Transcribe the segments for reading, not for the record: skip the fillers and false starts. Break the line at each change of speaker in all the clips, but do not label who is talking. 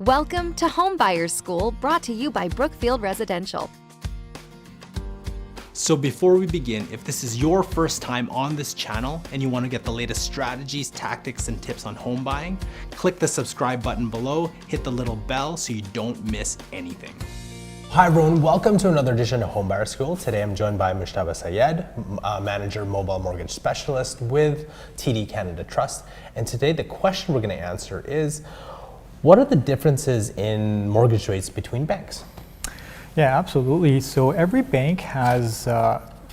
Welcome to Homebuyers School, brought to you by Brookfield Residential.
So before we begin, if this is your first time on this channel and you want to get the latest strategies, tactics, and tips on home buying, click the subscribe button below, hit the little bell so you don't miss anything.
Hi everyone, welcome to another edition of Homebuyer School. Today I'm joined by Mushtaba Sayed, Manager Mobile Mortgage Specialist with TD Canada Trust. And today the question we're going to answer is, what are the differences in mortgage rates between banks?
Yeah, absolutely. So every bank has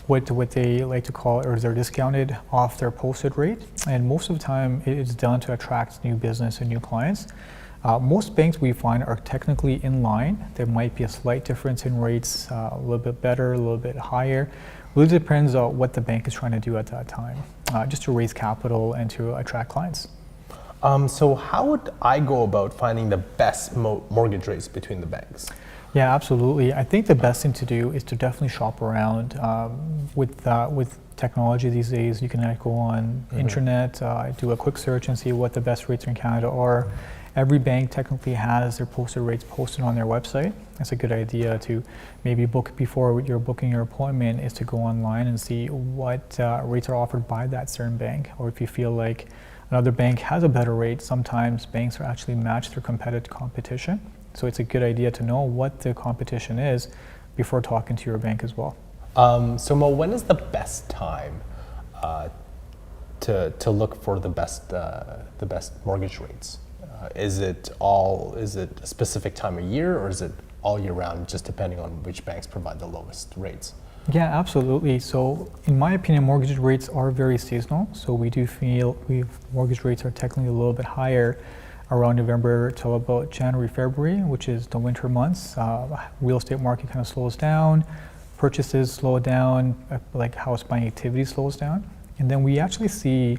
what they like to call, or they're discounted off their posted rate, and most of the time it's done to attract new business and new clients. Most banks we find are technically in line. There might be a slight difference in rates, a little bit better, a little bit higher. Really depends on what the bank is trying to do at that time, just to raise capital and to attract clients.
So how would I go about finding the best mortgage rates between the banks?
Yeah, absolutely. I think the best thing to do is to definitely shop around. With technology these days, you can go on internet, do a quick search and see what the best rates in Canada are. Every bank technically has their posted rates posted on their website. It's a good idea to maybe book before you're booking your appointment, is to go online and see what rates are offered by that certain bank. Or if you feel like another bank has a better rate, sometimes banks are actually matched their competition. So it's a good idea to know what the competition is before talking to your bank as well.
So Mo, when is the best time to look for the best mortgage rates? Is it a specific time of year, or is it all year round, just depending on which banks provide the lowest rates?
Yeah, absolutely. So in my opinion, mortgage rates are very seasonal. So we do feel mortgage rates are technically a little bit higher around November till about January, February, which is the winter months. Real estate market kind of slows down, purchases slow down, like house buying activity slows down. And then we actually see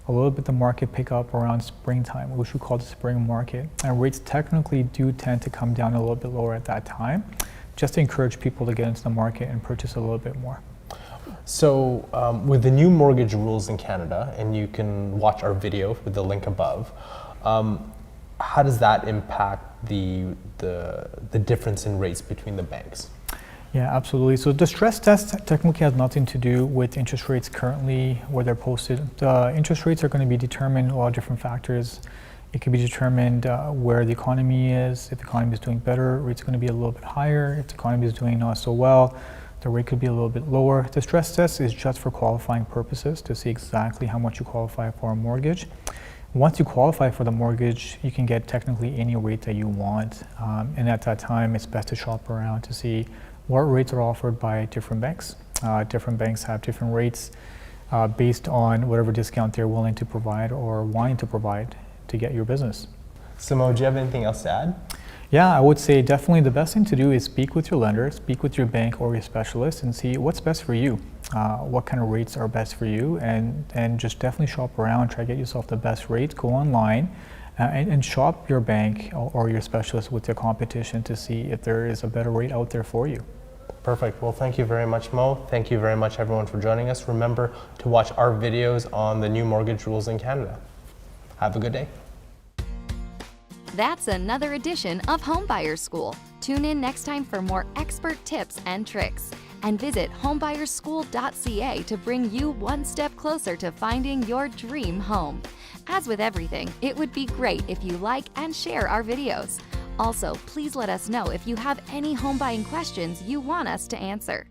a little bit the market pick up around springtime, which we call the spring market. And rates technically do tend to come down a little bit lower at that time, just to encourage people to get into the market and purchase a little bit more.
So with the new mortgage rules in Canada, and you can watch our video with the link above, how does that impact the difference in rates between the banks?
Yeah, absolutely. So the stress test technically has nothing to do with interest rates currently where they're posted. The interest rates are going to be determined a lot of different factors. It can be determined where the economy is. If the economy is doing better, rates are going to be a little bit higher. If the economy is doing not so well, the rate could be a little bit lower. The stress test is just for qualifying purposes to see exactly how much you qualify for a mortgage. Once you qualify for the mortgage, you can get technically any rate that you want. And at that time, it's best to shop around to see what rates are offered by different banks. Different banks have different rates based on whatever discount they're willing to provide or wanting to provide to get your business.
Simo, do you have anything else to add?
Yeah, I would say definitely the best thing to do is speak with your lender, speak with your bank or your specialist, and see what's best for you. What kind of rates are best for you, and just definitely shop around, try to get yourself the best rate, go online and shop your bank or your specialist with their competition to see if there is a better rate out there for you.
Perfect. Well, thank you very much, Mo. Thank you very much, everyone, for joining us. Remember to watch our videos on the new mortgage rules in Canada. Have a good day.
That's another edition of Homebuyers School. Tune in next time for more expert tips and tricks. And visit homebuyerschool.ca to bring you one step closer to finding your dream home. As with everything, it would be great if you like and share our videos. Also, please let us know if you have any home buying questions you want us to answer.